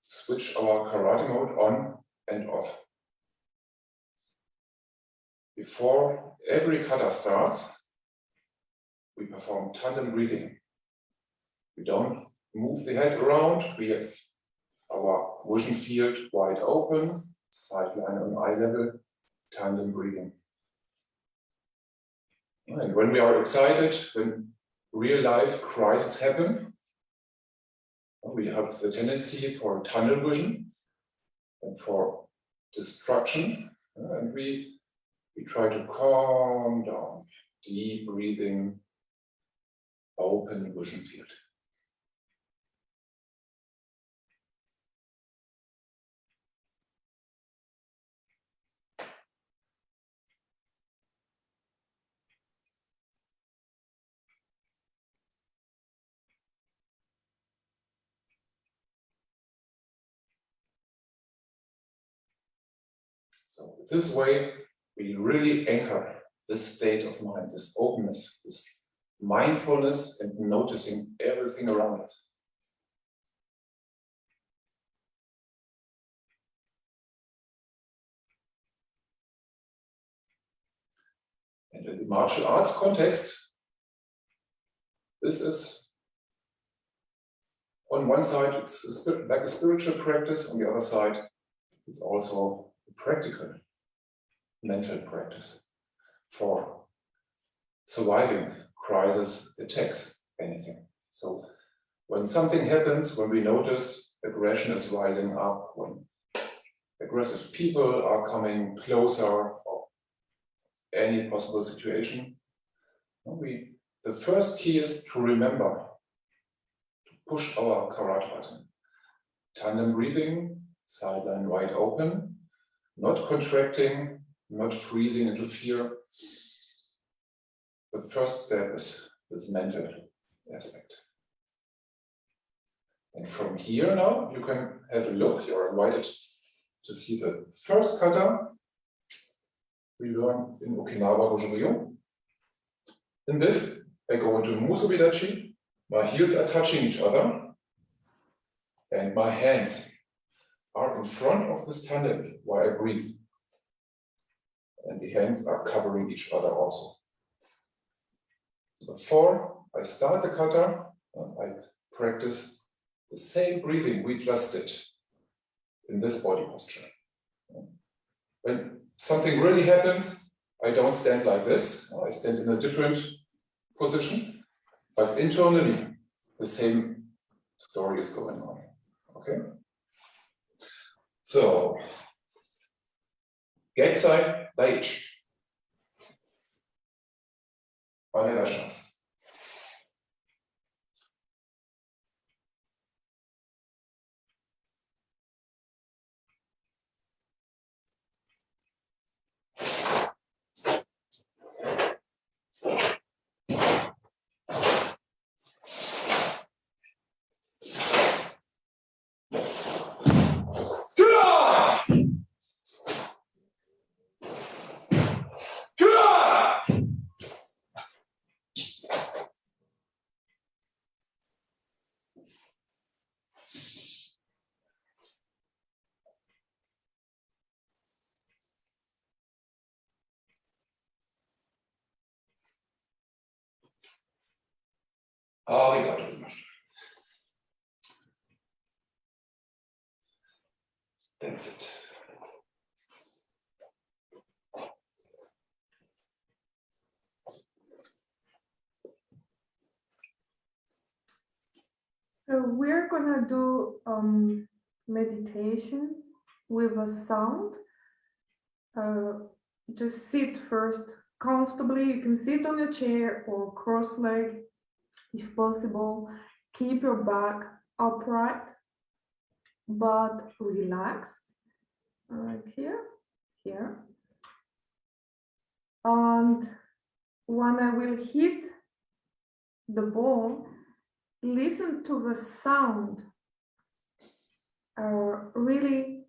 switch our karate mode on and off. Before every kata starts, we perform tandem breathing. We don't move the head around. We have our vision field wide open, sideline on eye level, tandem breathing. And when we are excited, when real life crises happen, we have the tendency for tunnel vision and for distraction, and we try to calm down, deep breathing, open vision field. So this way, we really anchor this state of mind, this openness, this mindfulness, and noticing everything around us. And in the martial arts context, this is, on one side, it's like a spiritual practice, on the other side, it's also a practical mental practice for surviving crisis, attacks, anything. So when something happens, when we notice aggression is rising up, when aggressive people are coming closer, or any possible situation, the first key is to remember to push our karate button. Tandem breathing, sideline wide open, not contracting, not freezing into fear. The first step is this mental aspect. And from here now, you can have a look. You're invited to see the first kata we learn in Okinawa Goju. In this, I go into Musubidachi. My heels are touching each other, and my hands are in front of this tandem while I breathe. And the hands are covering each other also. Before I start the kata, I practice the same breathing we just did in this body posture. When something really happens, I don't stand like this. I stand in a different position, but internally, the same story is going on. Okay? So, Getsai Daichi. Onegaishimasu. Arigato gozaimasu. That's it. So we're gonna do meditation with a sound. Just sit first comfortably. You can sit on a chair or cross-legged if possible. Keep your back upright, but relaxed. Like here. And when I will hit the ball, listen to the sound. Really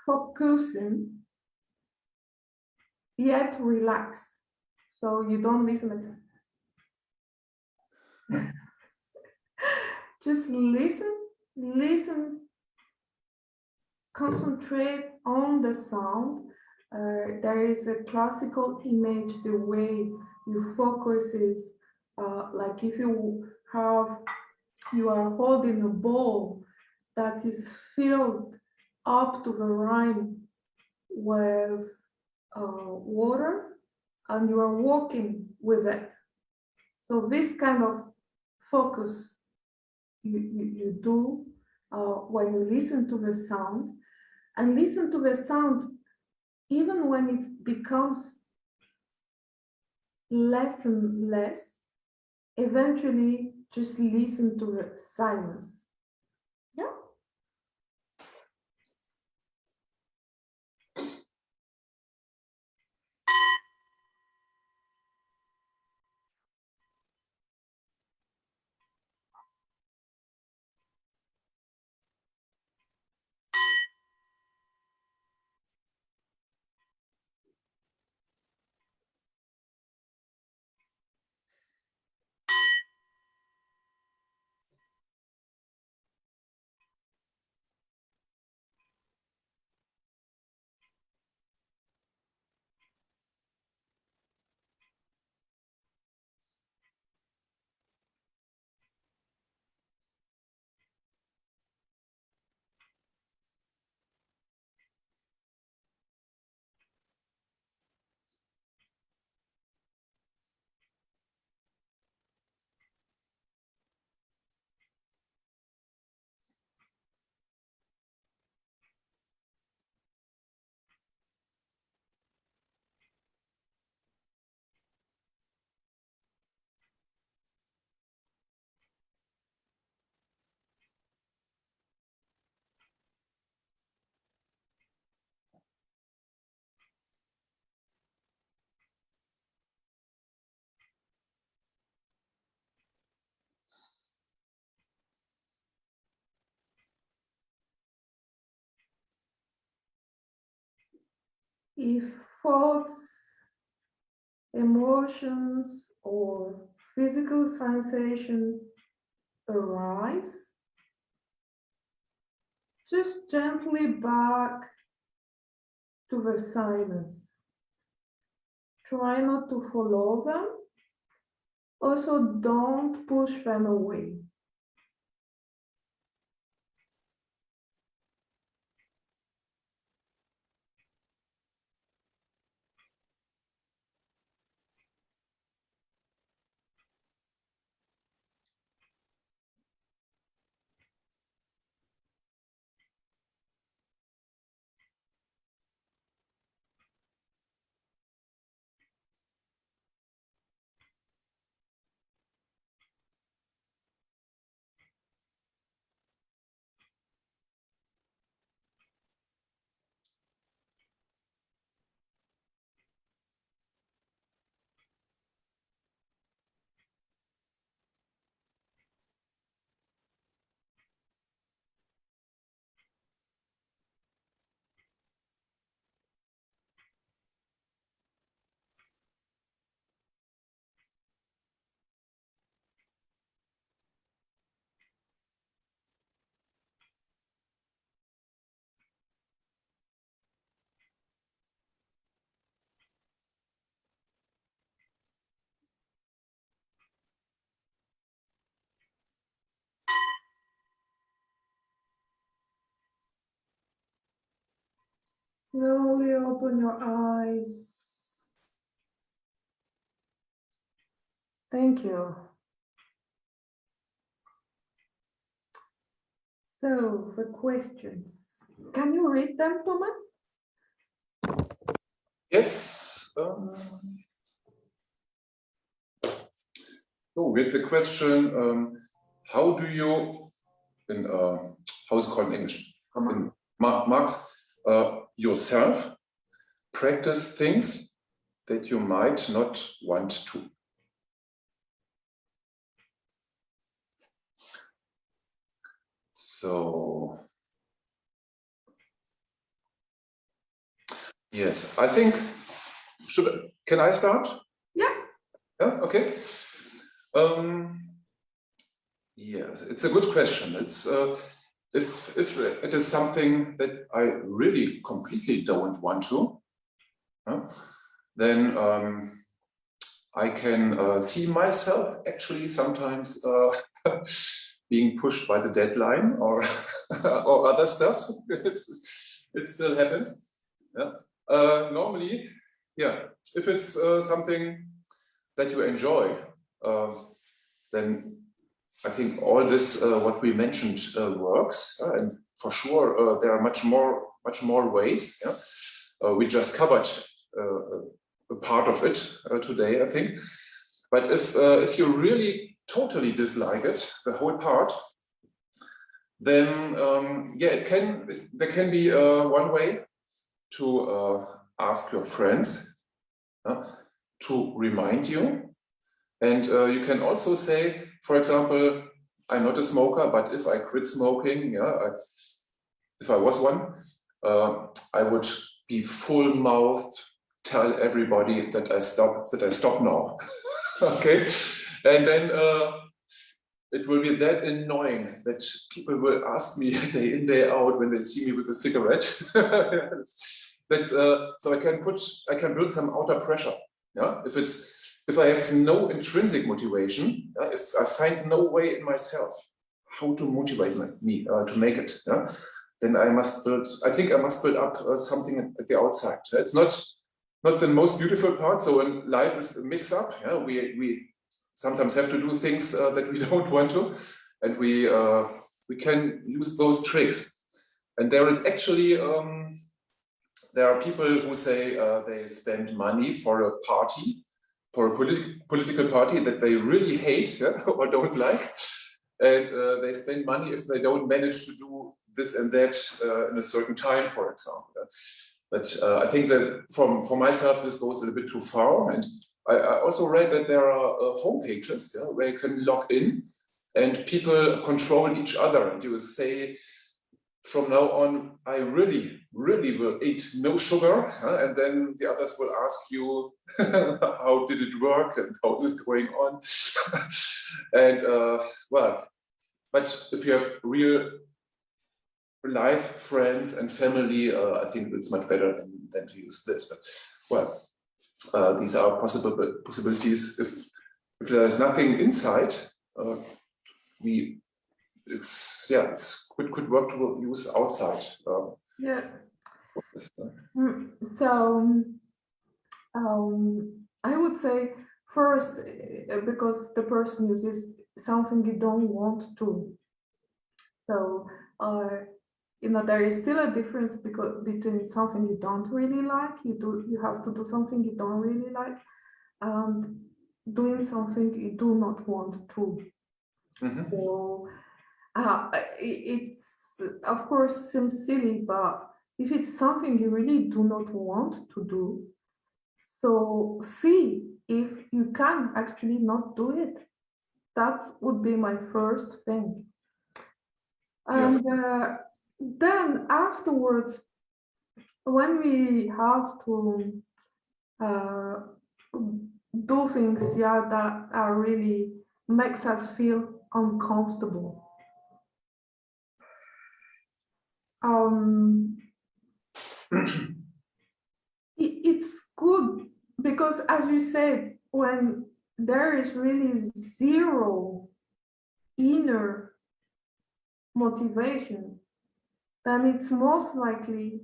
focusing, yet relax. So you don't listen at just listen, concentrate on the sound. There is a classical image, the way you focus is like if you are holding a bowl that is filled up to the rim with water, and you are walking with it. So this kind of focus you do when you listen to the sound, and listen to the sound even when it becomes less and less. Eventually, just listen to the silence. Yeah. If thoughts, emotions, or physical sensation arise, just gently back to the silence. Try not to follow them. Also, don't push them away. Slowly open your eyes. Thank you. So, the questions. Can you read them, Thomas? Yes. So with the question, how do you, in how is it called in English? In marks, yourself practice things that you might not want to. So, yes, I think, can I start? Yeah. Yeah, okay. Yes, it's a good question. It's if it is something that I really completely don't want to, then I can see myself actually sometimes being pushed by the deadline or or other stuff. It still happens. Yeah. Normally, yeah, if it's something that you enjoy, then I think all this what we mentioned works, and for sure there are much more ways. Yeah? We just covered a part of it today, I think. But if you really totally dislike it, the whole part, then yeah, there can be one way to ask your friends to remind you. And you can also say, for example, I'm not a smoker, but if I quit smoking, yeah, if I was one, I would be full-mouthed, tell everybody that I stop now. Okay, and then it will be that annoying that people will ask me day in, day out when they see me with a cigarette. That's so I can build some outer pressure. Yeah, if I have no intrinsic motivation, if I find no way in myself how to motivate me to make it, then I think I must build up something at the outside. It's not the most beautiful part. So when life is a mix up, yeah, we sometimes have to do things that we don't want to, and we can use those tricks. And there is actually there are people who say they spend money for a party, for a political party that they really hate, yeah, or don't like, and they spend money if they don't manage to do this and that in a certain time, for example. But I think that for myself, this goes a little bit too far. And I also read that there are home pages, yeah, where you can log in and people control each other. And you will say, from now on, I really will eat no sugar. And then the others will ask you, how did it work and how is it going on? And well, but if you have real life, friends and family, I think it's much better than to use this. But well, these are possibilities. If there is nothing inside, it's could work to use outside. Yeah. So I would say first, because the person uses something you don't want to. So there is still a difference between something you don't really like, you have to do something you don't really like, and doing something you do not want to. Mm-hmm. So it's of course seems silly, but if it's something you really do not want to do, so see if you can actually not do it. That would be my first thing. And then afterwards, when we have to do things, that are really makes us feel uncomfortable. It's good because, as you said, when there is really zero inner motivation, then it's most likely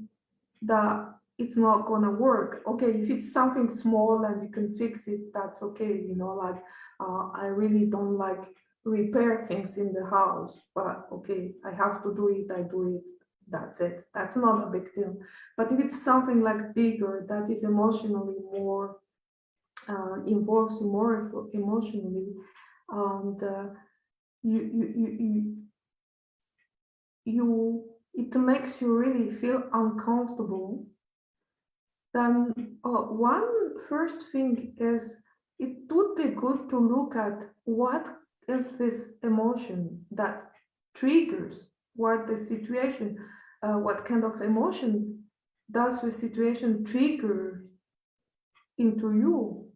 that it's not gonna work. Okay, if it's something small and you can fix it, that's okay. You know, like I really don't like repair things in the house, but okay, I have to do it, I do it. That's it. That's not a big deal. But if it's something like bigger that is emotionally more involves more emotionally, and it makes you really feel uncomfortable, then one first thing is it would be good to look at what is this emotion that triggers what the situation, what kind of emotion does the situation trigger into you,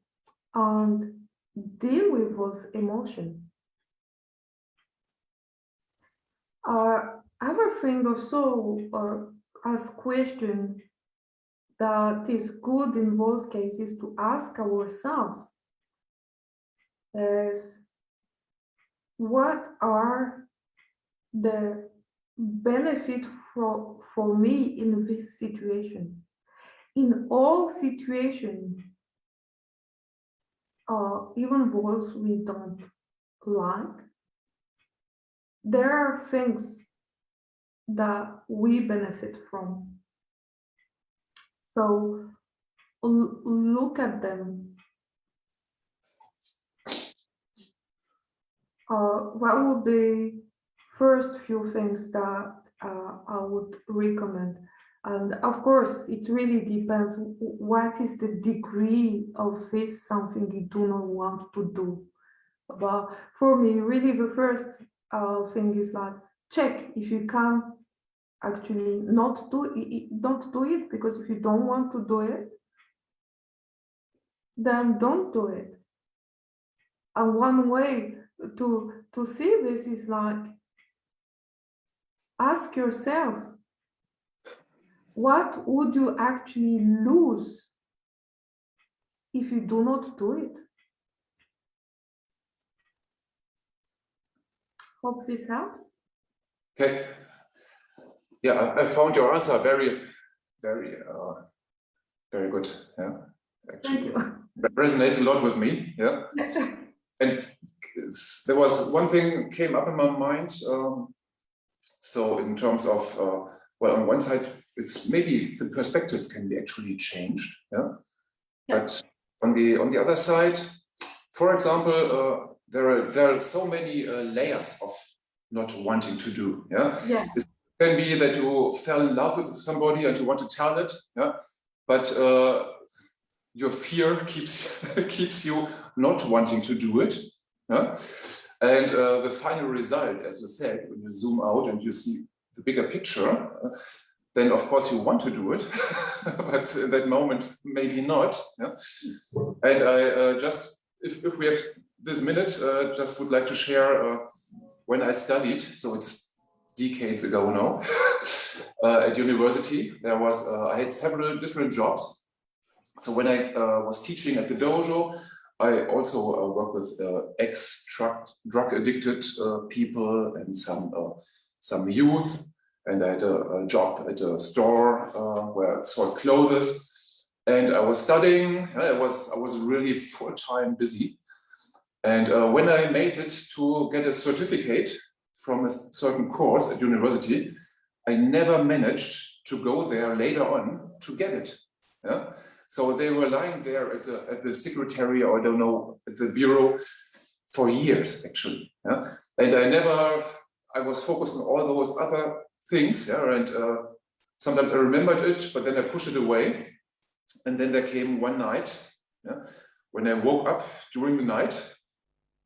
and deal with those emotions. Other thing also as question that is good in those cases to ask ourselves is what are the benefits for me in this situation? In all situations, even those we don't like, there are things that we benefit from. So look at them. What would be first few things that I would recommend? And of course, it really depends what is the degree of this something you do not want to do. But for me, really the first thing is like, check if you can actually not do it, don't do it, because if you don't want to do it, then don't do it. And one way to see this is like, ask yourself, what would you actually lose if you do not do it? Hope this helps. Okay. Yeah, I found your answer very, very, very good. Yeah, actually, that resonates a lot with me. Yeah, and there was one thing came up in my mind. So in terms of, well, on one side, it's maybe the perspective can be actually changed. Yeah, but on the other side, for example, there are so many layers of not wanting to do. Yeah. It can be that you fell in love with somebody and you want to tell it. Yeah. But your fear keeps you not wanting to do it. Yeah. And the final result, as you said, when you zoom out and you see the bigger picture, then of course you want to do it, but in that moment maybe not. Yeah? And I just, if we have this minute, just would like to share when I studied, so it's decades ago now, at university, there was, I had several different jobs. So when I was teaching at the dojo, I also work with ex-drug addicted people and some youth. And I had a job at a store where I sold clothes. And I was studying. I was really full-time busy. And when I made it to get a certificate from a certain course at university, I never managed to go there later on to get it. Yeah? So they were lying there at the secretary, or I don't know, at the bureau for years, actually. Yeah? And I was focused on all those other things. Yeah? And sometimes I remembered it, but then I pushed it away. And then there came one night, yeah, when I woke up during the night,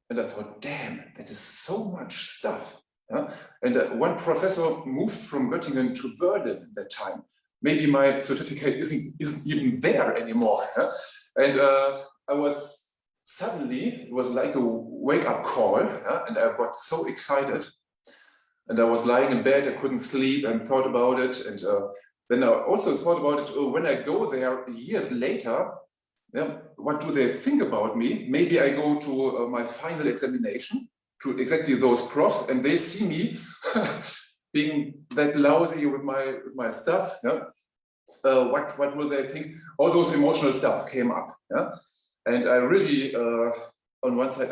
and I thought, damn, that is so much stuff. Yeah? And one professor moved from Göttingen to Berlin at that time. Maybe my certificate isn't even there anymore. Yeah? And I was suddenly, it was like a wake-up call, yeah? And I got so excited. And I was lying in bed, I couldn't sleep, and thought about it. And then I also thought about it, when I go there years later, yeah, what do they think about me? Maybe I go to my final examination to exactly those profs, and they see me being that lousy with my stuff. Yeah? what will they think? All those emotional stuff came up. Yeah? And I really, on one side,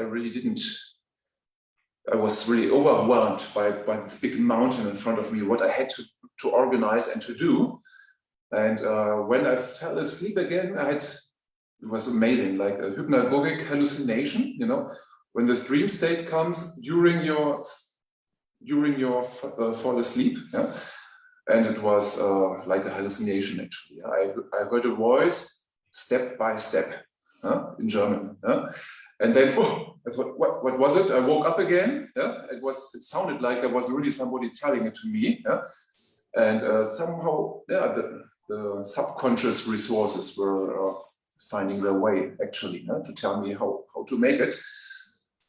I was really overwhelmed by this big mountain in front of me, what I had to organize and to do. And when I fell asleep again, it was amazing, like a hypnagogic hallucination, you know, when this dream state comes during your fall asleep. Yeah? And it was like a hallucination, actually. I heard a voice step by step in German. And then, I thought, what was it? I woke up again. Yeah? It sounded like there was really somebody telling it to me. Yeah? And somehow, yeah, the subconscious resources were finding their way, actually, to tell me how to make it.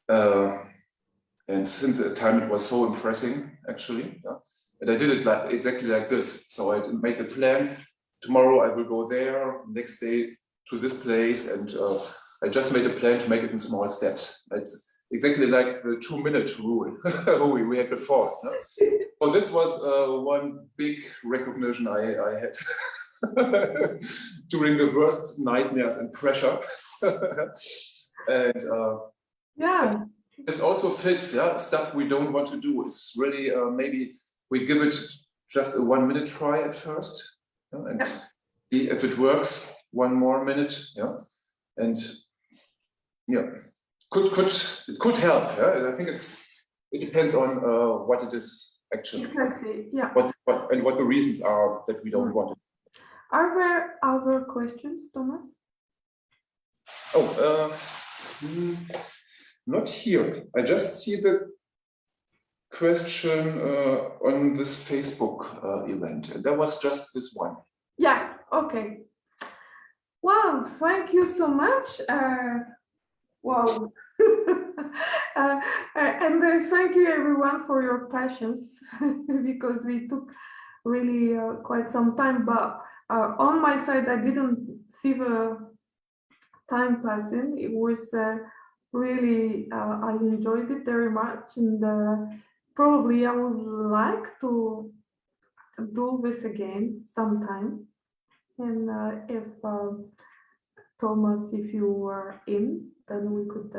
And since the time, it was so impressive, actually. Yeah? And I did it exactly like this. So I made the plan. Tomorrow I will go there, next day to this place. And I just made a plan to make it in small steps. It's exactly like the 2-minute rule we had before. No? So this was one big recognition I had during the worst nightmares and pressure. And yeah, this also fits, yeah, stuff we don't want to do. It's really maybe we give it just a 1-minute try at first, and see if it works. 1 more minute, yeah, and yeah, it could help. Yeah, I think it depends on what it is actually. exactly. Yeah. What the reasons are that we don't want it. Are there other questions, Thomas? Oh, not here. I just see the question on this Facebook event. There was just this one. Yeah, okay. Wow, thank you so much. Wow. And thank you everyone for your patience because we took really quite some time, but on my side, I didn't see the time passing. It was really, I enjoyed it very much, and probably I would like to do this again sometime. And if Thomas, if you were in, then we could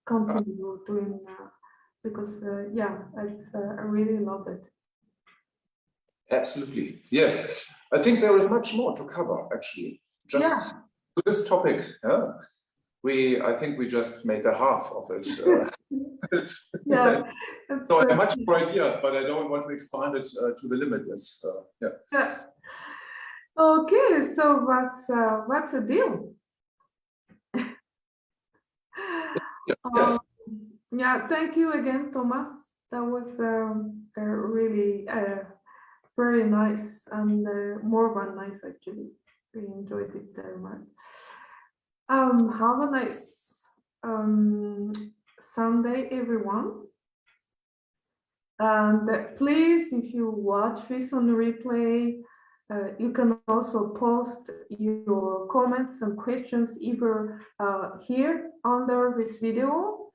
continue doing because yeah, I really love it. Absolutely, yes. I think there is much more to cover, actually. Just this topic, yeah. I think we just made a half of it. Yeah. So I have much more ideas, but I don't want to expand it to the limitless. Yeah. Okay, so that's a deal. Yes. Yeah, thank you again, Thomas. That was really very nice and more than nice, actually. We enjoyed it very much. Have a nice Sunday, everyone. And please, if you watch this on replay, you can also post your comments and questions either here under this video,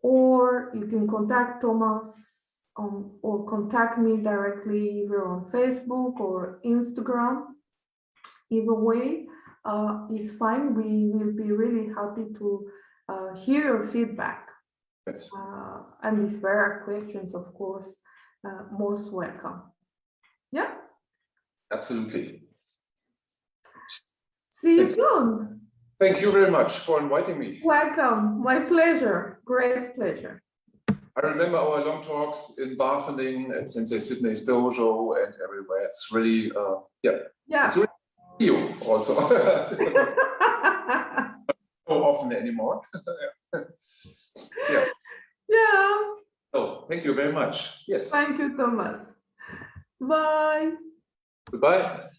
or you can contact Thomas or contact me directly either on Facebook or Instagram. Either way is fine. We will be really happy to hear your feedback. Yes. And if there are questions, of course, most welcome. Yeah. Absolutely. See you soon. Thank you very much for inviting me. Welcome. My pleasure. Great pleasure. I remember our long talks in Wageningen at Sensei Sydney's dojo and everywhere. It's really, Yeah. It's really you also. So often anymore. Yeah. Yeah. So thank you very much. Yes. Thank you, Thomas. Bye. Goodbye.